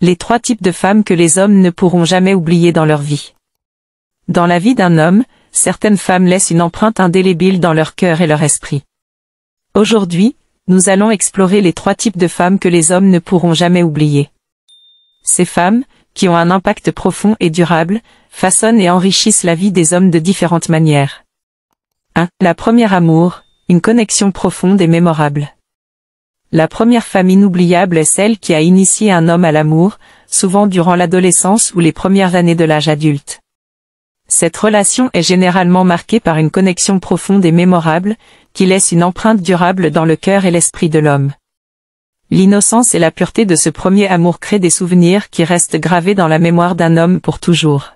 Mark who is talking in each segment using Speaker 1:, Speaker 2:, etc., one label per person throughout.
Speaker 1: Les 3 types de femmes que les hommes ne pourront jamais oublier dans leur vie. Dans la vie d'un homme, certaines femmes laissent une empreinte indélébile dans leur cœur et leur esprit. Aujourd'hui, nous allons explorer les 3 types de femmes que les hommes ne pourront jamais oublier. Ces femmes, qui ont un impact profond et durable, façonnent et enrichissent la vie des hommes de différentes manières. 1. La première amour, une connexion profonde et mémorable. La première femme inoubliable est celle qui a initié un homme à l'amour, souvent durant l'adolescence ou les premières années de l'âge adulte. Cette relation est généralement marquée par une connexion profonde et mémorable, qui laisse une empreinte durable dans le cœur et l'esprit de l'homme. L'innocence et la pureté de ce premier amour créent des souvenirs qui restent gravés dans la mémoire d'un homme pour toujours.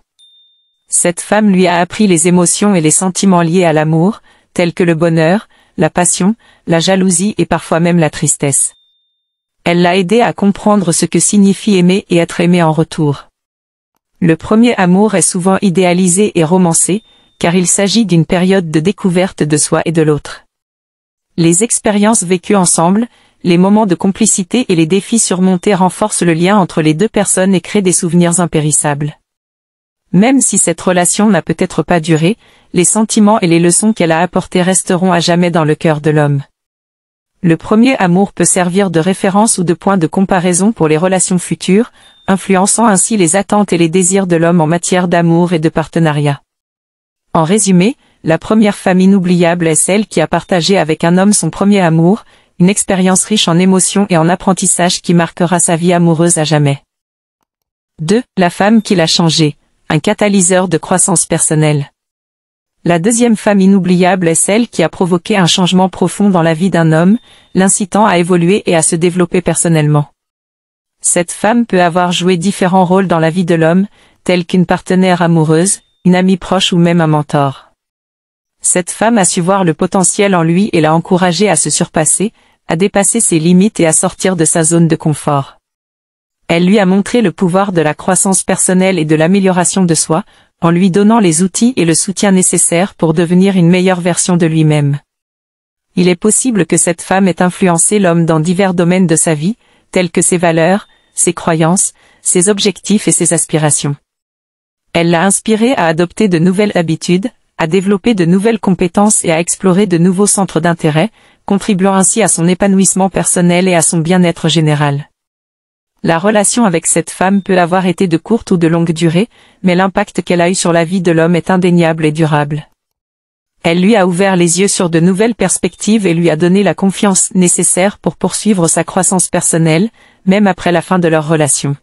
Speaker 1: Cette femme lui a appris les émotions et les sentiments liés à l'amour, tels que le bonheur, la passion, la jalousie et parfois même la tristesse. Elle l'a aidé à comprendre ce que signifie aimer et être aimé en retour. Le premier amour est souvent idéalisé et romancé, car il s'agit d'une période de découverte de soi et de l'autre. Les expériences vécues ensemble, les moments de complicité et les défis surmontés renforcent le lien entre les 2 personnes et créent des souvenirs impérissables. Même si cette relation n'a peut-être pas duré, les sentiments et les leçons qu'elle a apportés resteront à jamais dans le cœur de l'homme. Le premier amour peut servir de référence ou de point de comparaison pour les relations futures, influençant ainsi les attentes et les désirs de l'homme en matière d'amour et de partenariat. En résumé, la première femme inoubliable est celle qui a partagé avec un homme son premier amour, une expérience riche en émotions et en apprentissage qui marquera sa vie amoureuse à jamais. 2. La femme qui l'a changé, un catalyseur de croissance personnelle. La deuxième femme inoubliable est celle qui a provoqué un changement profond dans la vie d'un homme, l'incitant à évoluer et à se développer personnellement. Cette femme peut avoir joué différents rôles dans la vie de l'homme, tels qu'une partenaire amoureuse, une amie proche ou même un mentor. Cette femme a su voir le potentiel en lui et l'a encouragé à se surpasser, à dépasser ses limites et à sortir de sa zone de confort. Elle lui a montré le pouvoir de la croissance personnelle et de l'amélioration de soi, en lui donnant les outils et le soutien nécessaires pour devenir une meilleure version de lui-même. Il est possible que cette femme ait influencé l'homme dans divers domaines de sa vie, tels que ses valeurs, ses croyances, ses objectifs et ses aspirations. Elle l'a inspiré à adopter de nouvelles habitudes, à développer de nouvelles compétences et à explorer de nouveaux centres d'intérêt, contribuant ainsi à son épanouissement personnel et à son bien-être général. La relation avec cette femme peut avoir été de courte ou de longue durée, mais l'impact qu'elle a eu sur la vie de l'homme est indéniable et durable. Elle lui a ouvert les yeux sur de nouvelles perspectives et lui a donné la confiance nécessaire pour poursuivre sa croissance personnelle, même après la fin de leur relation.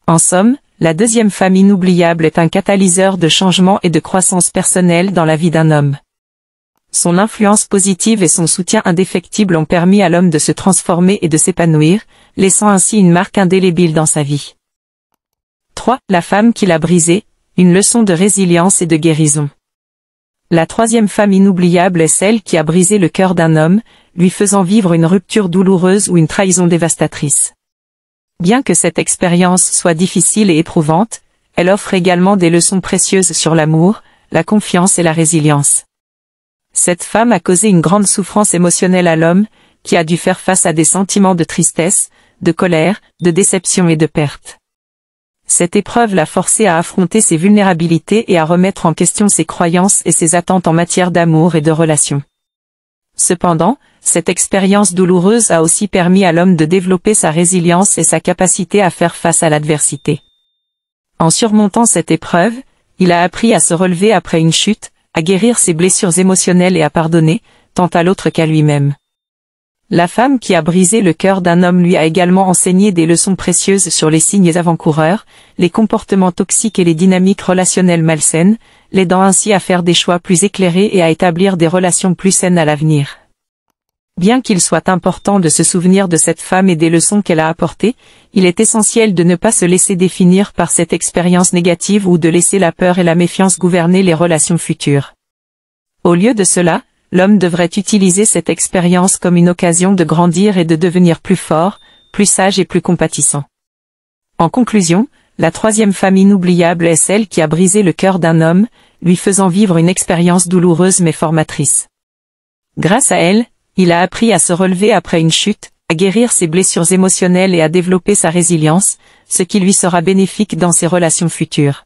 Speaker 1: En somme, la deuxième femme inoubliable est un catalyseur de changement et de croissance personnelle dans la vie d'un homme. Son influence positive et son soutien indéfectible ont permis à l'homme de se transformer et de s'épanouir, laissant ainsi une marque indélébile dans sa vie. 3. La femme qui l'a brisé, une leçon de résilience et de guérison. La troisième femme inoubliable est celle qui a brisé le cœur d'un homme, lui faisant vivre une rupture douloureuse ou une trahison dévastatrice. Bien que cette expérience soit difficile et éprouvante, elle offre également des leçons précieuses sur l'amour, la confiance et la résilience. Cette femme a causé une grande souffrance émotionnelle à l'homme, qui a dû faire face à des sentiments de tristesse, de colère, de déception et de perte. Cette épreuve l'a forcé à affronter ses vulnérabilités et à remettre en question ses croyances et ses attentes en matière d'amour et de relations. Cependant, cette expérience douloureuse a aussi permis à l'homme de développer sa résilience et sa capacité à faire face à l'adversité. En surmontant cette épreuve, il a appris à se relever après une chute, à guérir ses blessures émotionnelles et à pardonner, tant à l'autre qu'à lui-même. La femme qui a brisé le cœur d'un homme lui a également enseigné des leçons précieuses sur les signes avant-coureurs, les comportements toxiques et les dynamiques relationnelles malsaines, l'aidant ainsi à faire des choix plus éclairés et à établir des relations plus saines à l'avenir. Bien qu'il soit important de se souvenir de cette femme et des leçons qu'elle a apportées, il est essentiel de ne pas se laisser définir par cette expérience négative ou de laisser la peur et la méfiance gouverner les relations futures. Au lieu de cela, l'homme devrait utiliser cette expérience comme une occasion de grandir et de devenir plus fort, plus sage et plus compatissant. En conclusion, la troisième femme inoubliable est celle qui a brisé le cœur d'un homme, lui faisant vivre une expérience douloureuse mais formatrice. Grâce à elle, il a appris à se relever après une chute, à guérir ses blessures émotionnelles et à développer sa résilience, ce qui lui sera bénéfique dans ses relations futures.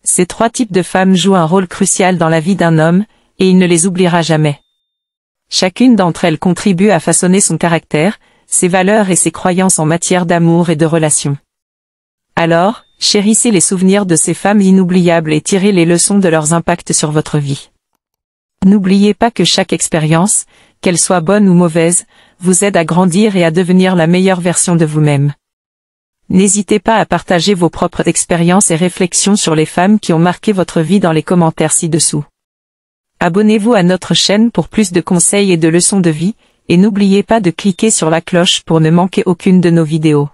Speaker 1: Ces 3 types de femmes jouent un rôle crucial dans la vie d'un homme, et il ne les oubliera jamais. Chacune d'entre elles contribue à façonner son caractère, ses valeurs et ses croyances en matière d'amour et de relations. Alors, chérissez les souvenirs de ces femmes inoubliables et tirez les leçons de leurs impacts sur votre vie. N'oubliez pas que chaque expérience, qu'elle soit bonne ou mauvaise, vous aide à grandir et à devenir la meilleure version de vous-même. N'hésitez pas à partager vos propres expériences et réflexions sur les femmes qui ont marqué votre vie dans les commentaires ci-dessous. Abonnez-vous à notre chaîne pour plus de conseils et de leçons de vie, et n'oubliez pas de cliquer sur la cloche pour ne manquer aucune de nos vidéos.